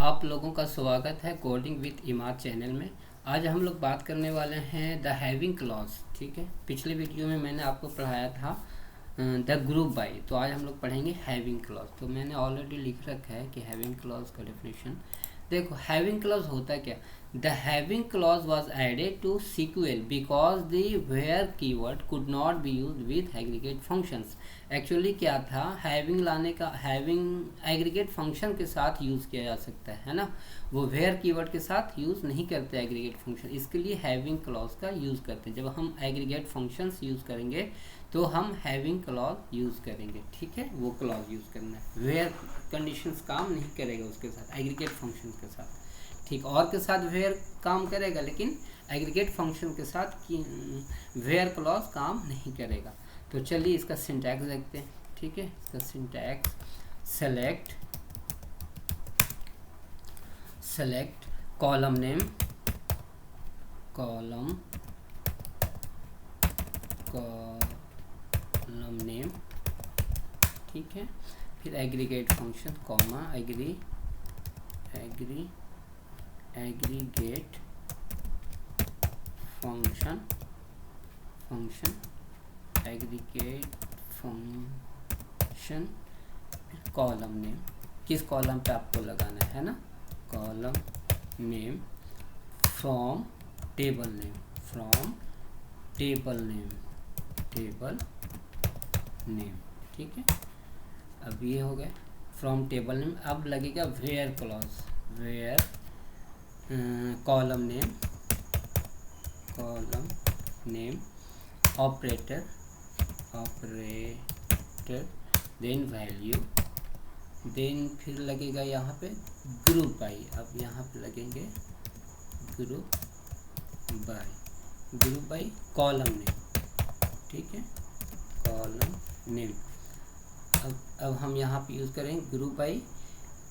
आप लोगों का स्वागत है कोडिंग विद इमाद चैनल में। आज हम लोग बात करने वाले हैं द हैविंग क्लॉज। ठीक है, पिछले वीडियो में मैंने आपको पढ़ाया था द ग्रुप बाय, तो आज हम लोग पढ़ेंगे हैविंग क्लॉज। तो मैंने ऑलरेडी लिख रखा है कि हैविंग क्लॉज का डेफिनेशन देखो। हैविंग क्लॉज होता क्या? The having clause was added to sequel because the where keyword could not be used with aggregate functions. Actually क्या था, हैविंग लाने का, हैविंग एग्रीगेट फंक्शन के साथ यूज़ किया जा सकता है ना, वो वेयर कीवर्ड के साथ यूज़ नहीं करते एग्रीगेट फंक्शन, इसके लिए हैविंग क्लॉज का यूज़ करते हैं। जब हम एग्रीगेट फंक्शंस यूज़ करेंगे तो हम हैविंग क्लॉज यूज़ करेंगे। ठीक है, वो क्लॉज यूज़ करना है। वेयर कंडीशंस काम नहीं करेगा उसके साथ, एग्रीगेट फंक्शन के साथ। ठीक, और के साथ वेयर काम करेगा, लेकिन एग्रीगेट फंक्शन के साथ वेयर क्लॉज काम नहीं करेगा। तो चलिए इसका सिंटैक्स देखते हैं। ठीक है, इसका सिंटैक्स सेलेक्ट कॉलम नेम, ठीक है, फिर aggregate function comma aggregate function aggregate function column name. किस कॉलम पे आपको लगाना है ना, column name from table name. ठीक है, अब ये हो गया फ्रॉम टेबल नेम। अब लगेगा where clause, where column name operator then value, then फिर लगेगा यहाँ पे ग्रुप बाय। अब यहाँ पे लगेंगे ग्रुप बाय कॉलम नेम। ठीक है, कॉलम नेम। अब हम यहाँ पे यूज़ करेंगे ग्रुप बाय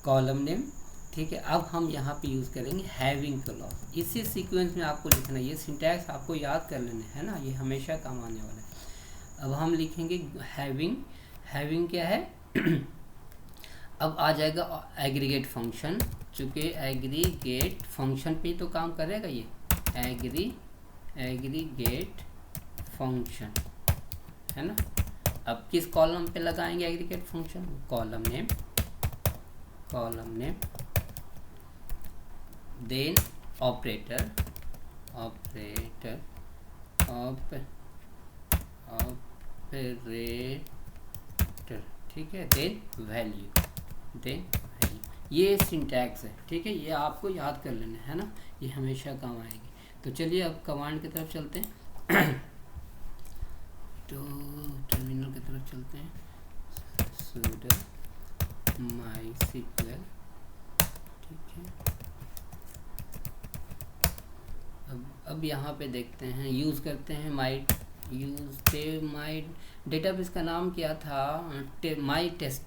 कॉलम नेम। ठीक है, अब हम यहाँ पे यूज़ करेंगे हैविंग क्लॉज। इसी सीक्वेंस में आपको लिखना है, ये सिंटैक्स आपको याद कर लेना है ना, ये हमेशा काम आने वाला है। अब हम लिखेंगे हैविंग क्या है अब आ जाएगा एग्रीगेट फंक्शन, चूँकि एग्रीगेट फंक्शन पे तो काम करेगा ये एग्रीगेट फंक्शन है ना। अब किस कॉलम पे लगाएंगे aggregate function? Column name then operator ठीक है, देन वैल्यू। ये सिंटैक्स है। ठीक है, ये आपको याद कर लेना है ना, ये हमेशा काम आएगी। तो चलिए अब कमांड की तरफ चलते हैं तो टर्मिनल की तरफ चलते हैं। sudo mysql। ठीक है, अब यहाँ पे देखते हैं, यूज़ करते हैं माई डेटाबेस का नाम क्या था? माई टेस्ट।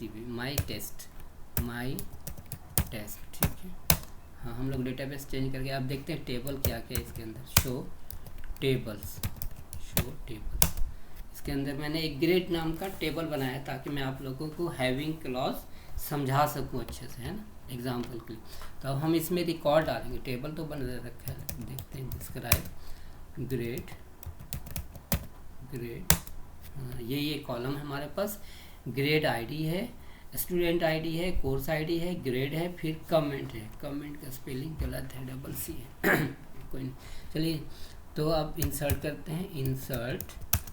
ठीक है, हाँ, हम लोग डेटाबेस चेंज करके अब देखते हैं टेबल क्या क्या है इसके अंदर। Show tables. इसके अंदर मैंने एक ग्रेड नाम का टेबल बनाया ताकि मैं आप लोगों को हैविंग क्लॉज समझा सकूं अच्छे से, है ना, एग्जाम्पल के लिए। तो अब हम इसमें रिकॉर्ड डालेंगे, टेबल तो बन रखा है, देखते हैं। डिस्क्राइब ग्रेड, ये कॉलम है हमारे पास। ग्रेड आईडी है, स्टूडेंट आईडी है, कोर्स आईडी है, ग्रेड है, फिर कमेंट है। कमेंट का स्पेलिंग गलत है, डबल सी है कोई नहीं। चलिए, तो अब इंसर्ट करते हैं। इंसर्ट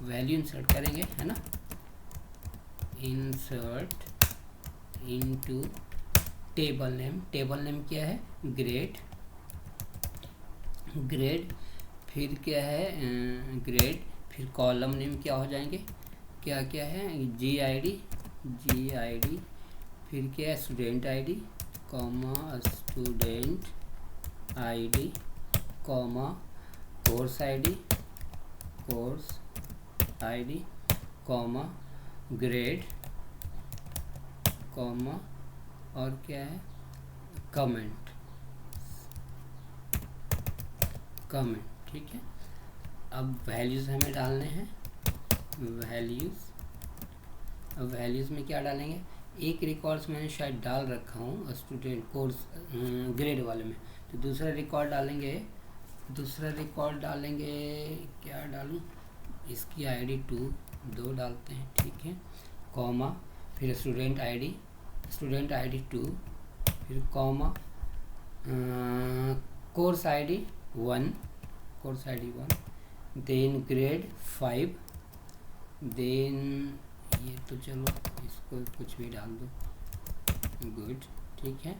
वैल्यू इंसर्ट करेंगे, है ना। इंसर्ट इनटू टेबल नेम क्या है? ग्रेड, फिर क्या है? ग्रेड, फिर कॉलम नेम क्या हो जाएंगे, क्या है? जी आई डी, फिर क्या है? Student ID comma student ID comma course ID comma grade comma और क्या है? कमेंट। ठीक है, अब वैल्यूज़ हमें डालने हैं। अब वैल्यूज़ में क्या डालेंगे? एक रिकॉर्ड्स मैंने शायद डाल रखा हूँ स्टूडेंट कोर्स ग्रेड वाले में, तो दूसरा रिकॉर्ड डालेंगे। क्या डालूँ, इसकी आईडी 2 डालते हैं, ठीक है, कॉमा, फिर स्टूडेंट आईडी 2, फिर comma, course ID 1, then grade 5, then ये तो चलो इसको कुछ भी डाल दो, गुड, ठीक है।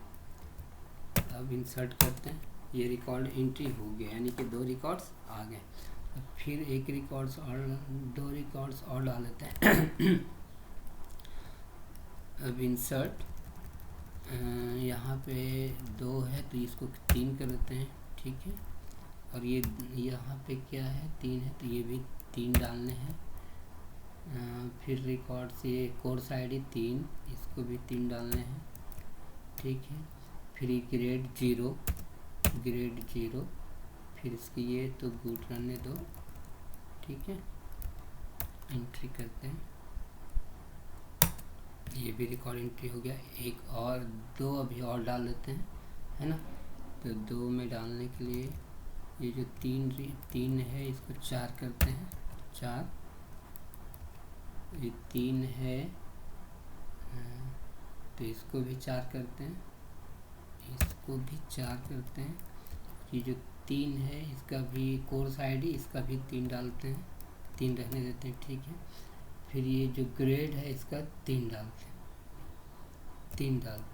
अब इंसर्ट करते हैं, ये रिकॉर्ड एंट्री हो गया, यानी कि 2 रिकॉर्ड्स आ गए। अब फिर 2 रिकॉर्ड्स और डाल लेते हैं। अब इंसर्ट, यहाँ पे 2 है तो इसको 3 कर देते हैं, ठीक है। और ये यहाँ पे क्या है, 3 है तो ये भी 3 डालने हैं। फिर रिकॉर्ड से कोर्स आईडी 3, इसको भी 3 डालने हैं, ठीक है। फिर ग्रेड 0, फिर इसकी ये तो गुड रहने दो, ठीक है। एंट्री करते हैं, ये भी रिकॉर्ड एंट्री हो गया। एक और 2 अभी और डाल देते हैं, है ना। तो 2 में डालने के लिए ये जो 3 है इसको 4 करते हैं, 4, ये 3 है तो इसको भी 4 करते हैं, इसको भी 4 करते हैं। ये जो 3 है इसका भी कोर्स आईडी, इसका भी 3 डालते हैं, 3 रहने देते हैं, ठीक है। फिर ये जो ग्रेड है इसका 3 डालते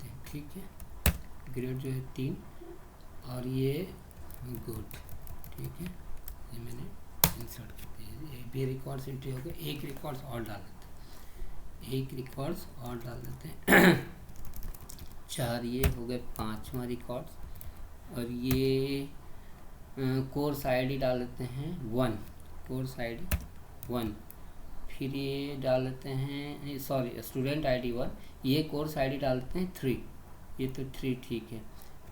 हैं, ठीक है। ग्रेड जो है 3 और ये गुड, ठीक है। ये मैंने इंसर्ट कर दिया, ये भी रिकॉर्ड्स एंट्री हो गए। एक रिकॉर्ड्स और डाल देते हैं, 4 ये हो गए, 5वां रिकॉर्ड्स। और ये कोर्स आईडी डाल देते हैं 1, कोर्स आईडी 1। फिर ये डाल देते हैं, सॉरी, स्टूडेंट आईडी 1, ये कोर्स आईडी डालते हैं 3, ये तो 3, ठीक है।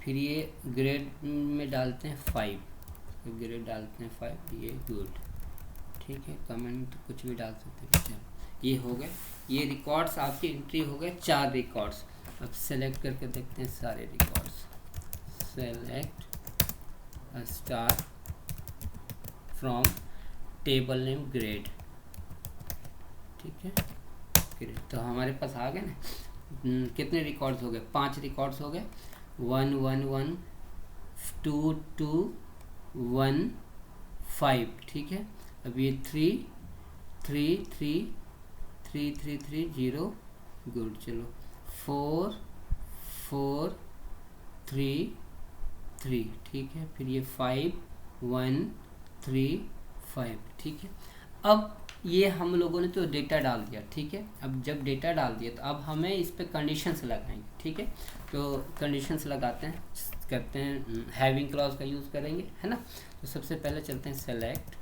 फिर ये ग्रेड में डालते हैं 5, ग्रेड डालते हैं 5, ये गुड, ठीक है। कमेंट कुछ भी डाल सकते हैं। ये हो गए, ये रिकॉर्ड्स आपकी एंट्री हो गए, 4 रिकॉर्ड्स। अब सेलेक्ट करके देखते हैं सारे records. Select star from table name grade, ठीक है, ग्रेड। तो हमारे पास आ गए ना, कितने रिकॉर्ड्स हो गए, 5 रिकॉर्ड्स हो गए, 1 1 1 2 2 1 5, ठीक है। अब ये 3 3 3 3 3 3 0, गुड, चलो 4 4 3 3, ठीक है। फिर ये 5 1 3 5, ठीक है। अब ये हम लोगों ने तो डेटा डाल दिया, ठीक है। अब जब डेटा डाल दिया तो अब हमें इस पे कंडीशंस लगाएंगे, ठीक है। तो कंडीशंस लगाते हैं, करते हैं हैविंग क्लॉज का यूज़ करेंगे, है ना। तो सबसे पहले चलते हैं सेलेक्ट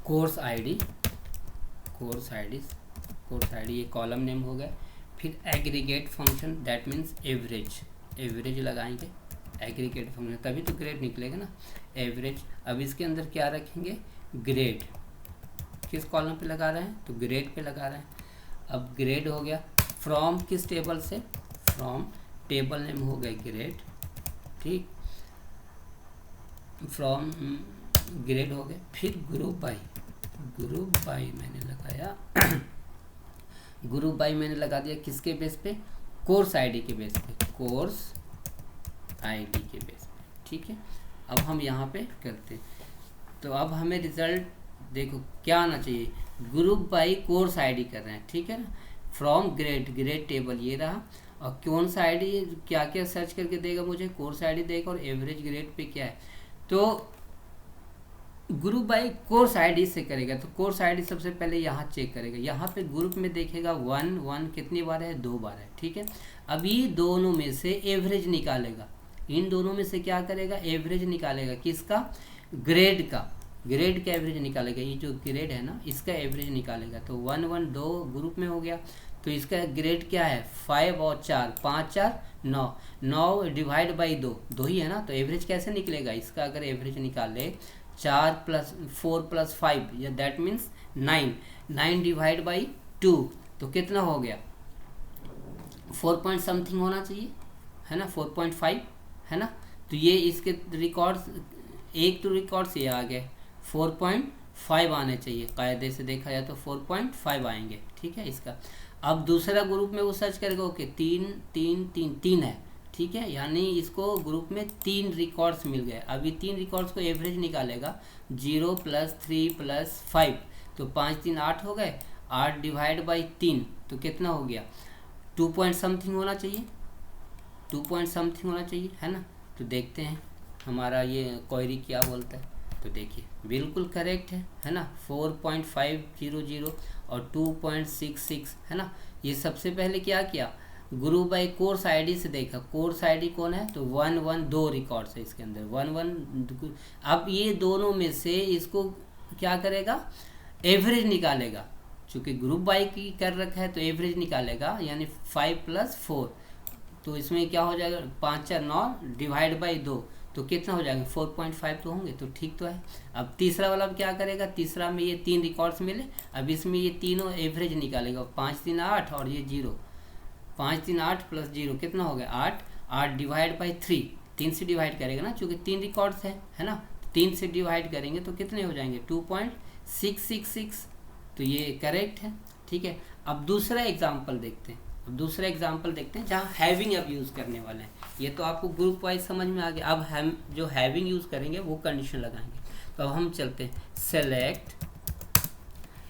कोर्स आईडी, ये कॉलम नेम हो गया। फिर aggregate function, that means average लगाएंगे, एग्रीगेट फंक्शन, तभी तो ग्रेड निकलेगा ना, एवरेज। अब इसके अंदर क्या रखेंगे, ग्रेड, किस कॉलम पे लगा रहे हैं, तो ग्रेड पे लगा रहे हैं। अब ग्रेड हो गया, फ्रॉम किस टेबल से, फ्रॉम टेबल नेम हो गया ग्रेड, ठीक, फ्रॉम ग्रेड हो गए। फिर ग्रुप बाई मैंने लगाया, ग्रुप बाई मैंने लगा दिया किसके बेस पे, कोर्स आईडी के बेस पे, ठीक है। अब हम यहाँ पे करते, तो अब हमें रिजल्ट देखो क्या आना चाहिए, ग्रुप बाई कोर्स आईडी कर रहे हैं, ठीक है ना। फ्रॉम ग्रेड टेबल ये रहा, और कौन सा आईडी क्या क्या सर्च करके देगा मुझे, कोर्स आईडी देगा, और एवरेज ग्रेड पे क्या है, तो ग्रुप बाई कोर्स आईडी से करेगा। तो कोर्स आईडी सबसे पहले यहाँ चेक करेगा, यहाँ पे ग्रुप में देखेगा 1 कितनी बार है, 2 बार है, ठीक है। अभी दोनों में से एवरेज निकालेगा, इन दोनों में से क्या करेगा, एवरेज निकालेगा, किसका, ग्रेड का एवरेज निकालेगा। ये जो ग्रेड है ना, इसका एवरेज निकालेगा। तो 1 1 2 ग्रुप में हो गया, तो इसका ग्रेड क्या है, 5 और 4, 5 4 9, 9 डिवाइड बाई 2 ही है ना। तो एवरेज कैसे निकलेगा इसका, अगर एवरेज निकाले 4 + 4 + 5, या दैट मीन्स 9 डिवाइड बाई 2, तो कितना हो गया 4 पॉइंट समथिंग होना चाहिए, है ना, 4.5, है ना। तो ये इसके रिकॉर्ड्स, एक तो रिकॉर्ड्स ये आ गए, 4.5 आने चाहिए, कायदे से देखा जाए तो 4.5 आएंगे, ठीक है इसका। अब दूसरा ग्रुप में वो सर्च करेगा, ओके 3 है, ठीक है, यानी इसको ग्रुप में 3 रिकॉर्ड्स मिल गए। अब ये 3 रिकॉर्ड्स को एवरेज निकालेगा, 0 + 3 + 5, तो 5 3 8 हो गए, 8 डिवाइड बाई 3 तो कितना हो गया, 2 पॉइंट समथिंग होना चाहिए, 2 पॉइंट समथिंग होना चाहिए, है ना। तो देखते हैं हमारा ये क्वेरी क्या बोलता है। तो देखिए बिल्कुल करेक्ट है ना, 4.500 और 2.66, है ना। ये सबसे पहले क्या किया, ग्रुप बाय कोर्स आईडी से देखा, कोर्स आईडी कौन है, तो 1 2 रिकॉर्ड्स है इसके अंदर, 1 अब ये दोनों में से इसको क्या करेगा, एवरेज निकालेगा, चूँकि ग्रुप बाय की कर रखा है तो एवरेज निकालेगा, यानी 5 + 4, तो इसमें क्या हो जाएगा, 5 4 9 डिवाइड बाई 2 तो कितना हो जाएगा, 4.5 तो होंगे, तो ठीक तो है। अब तीसरा वाला क्या करेगा, तीसरा में ये 3 रिकॉर्ड्स मिले, अब इसमें ये तीनों एवरेज निकालेगा, 5 3 8 और ये 0, 5 3 8 + 0 कितना हो गया, 8, 8 डिवाइड बाई 3, 3 से डिवाइड करेगा ना, चूँकि 3 रिकॉर्ड्स है ना, 3 से डिवाइड करेंगे तो कितने हो जाएंगे, 2.666, तो ये करेक्ट है, ठीक है। अब दूसरा एग्जाम्पल देखते हैं, जहाँ हैविंग अब यूज़ करने वाले हैं। ये तो आपको ग्रुप वाइज समझ में आ गया। अब हम जो हैविंग यूज़ करेंगे वो कंडीशन लगाएंगे। तो अब हम चलते हैं,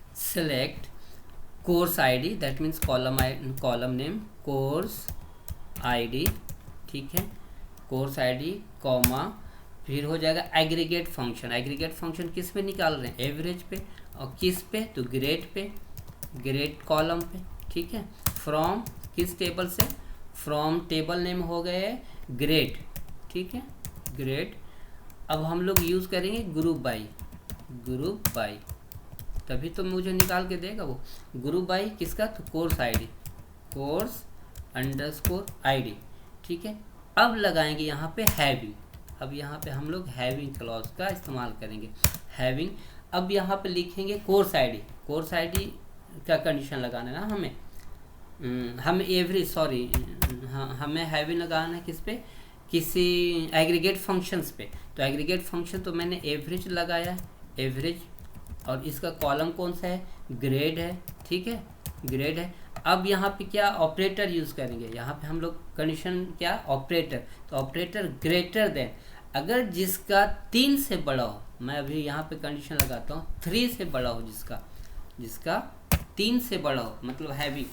select course ID, that means column name course ID, ठीक है, कोर्स आईडी कॉमा, फिर हो जाएगा एग्रीगेट फंक्शन किस पे निकाल रहे हैं, एवरेज पे, और किस पे, तो ग्रेड कॉलम पे, ठीक है। फ्रॉम किस टेबल से, फ्रॉम टेबल नेम हो गए ग्रेड, ठीक है, ग्रेड। अब हम लोग यूज़ करेंगे ग्रुप बाई, तभी तो मुझे निकाल के देगा वो, ग्रुप बाई किसका, तो कोर्स _ID, ठीक है। अब लगाएंगे यहाँ पे हैविंग, अब यहाँ पे हम लोग हैविंग क्लॉज का इस्तेमाल करेंगे, हैविंग। अब यहाँ पे लिखेंगे कोर्स आईडी का कंडीशन लगाना है ना हमें एवरेज, हमें हैविंग लगाना है किस पे, किसी एग्रीगेट फंक्शंस पे। तो एग्रीगेट फंक्शन तो मैंने एवरेज लगाया, एवरेज, और इसका कॉलम कौन सा है, ग्रेड है, ठीक है, ग्रेड है। अब यहाँ पे क्या ऑपरेटर यूज़ करेंगे, यहाँ पे हम लोग कंडीशन क्या, ऑपरेटर, तो ऑपरेटर ग्रेटर देन, अगर जिसका 3 से बड़ा हो, मैं अभी यहाँ पे कंडीशन लगाता हूँ 3 से बड़ा हो, जिसका 3 से बड़ा हो, मतलब हैवी,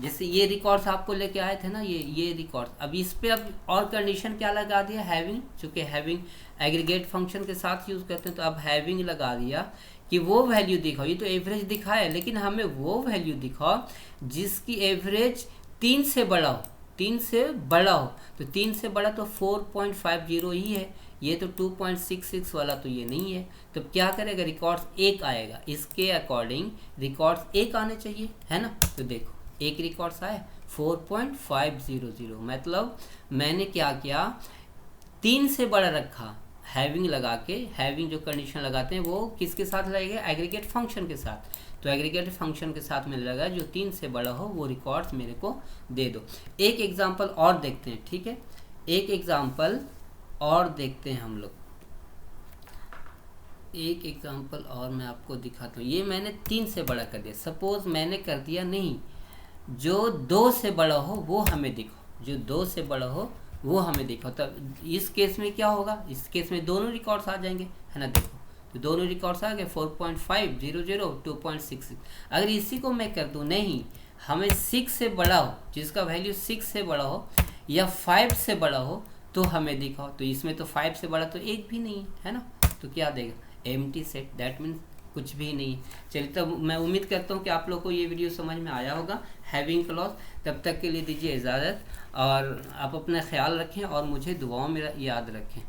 जैसे ये रिकॉर्ड्स आपको लेके आए थे ना, ये रिकॉर्ड्स, अब इस पे अब और कंडीशन क्या लगा दिया, हैविंग, चूँकि हैविंग एग्रीगेट फंक्शन के साथ यूज़ करते हैं, तो अब हैविंग लगा दिया कि वो वैल्यू दिखाओ, ये तो एवरेज दिखाया, लेकिन हमें वो वैल्यू दिखाओ जिसकी एवरेज 3 से बड़ा हो, तो 3 से बड़ा तो 4.50 ही है, ये तो 2.66 वाला तो ये नहीं है। तो क्या करेगा, रिकॉर्ड्स 1 आएगा, इसके अकॉर्डिंग रिकॉर्ड्स 1 आने चाहिए, है ना। तो देखो 1 रिकॉर्ड्स आए, 4.500, मतलब मैंने क्या किया, 3 से बड़ा रखा, हैविंग लगा के, हैविंग जो कंडीशन लगाते हैं वो किसके साथ लगेगा, एग्रीगेट फंक्शन के साथ। तो एग्रीगेट फंक्शन के साथ में लगा, जो 3 से बड़ा हो वो रिकॉर्ड्स मेरे को दे दो। एक एग्जांपल और देखते हैं, ठीक है, एक एग्जांपल और देखते हैं हम लोग, एक एग्जांपल और मैं आपको दिखाता हूँ। ये मैंने 3 से बड़ा कर दिया, सपोज मैंने कर दिया नहीं, जो 2 से बड़ा हो वो हमें दिखाओ, जो 2 से बड़ा हो वो हमें दिखाओ। तब इस केस में क्या होगा, इस केस में दोनों रिकॉर्ड्स आ जाएंगे, है ना। देखो तो दोनों रिकॉर्ड्स आ गए, 4.500, 2.66। अगर इसी को मैं कर दूँ, नहीं हमें 6 से बड़ा हो, जिसका वैल्यू 6 से बड़ा हो या 5 से बड़ा हो तो हमें दिखाओ। तो इसमें तो 5 से बड़ा तो एक भी नहीं है ना, तो क्या देगा, एम्प्टी सेट, दैट मीन्स कुछ भी नहीं। चलिए तब मैं उम्मीद करता हूँ कि आप लोग को ये वीडियो समझ में आया होगा, हैविंग क्लॉज। तब तक के लिए दीजिए इजाज़त, और आप अपना ख्याल रखें और मुझे दुआओं में याद रखें।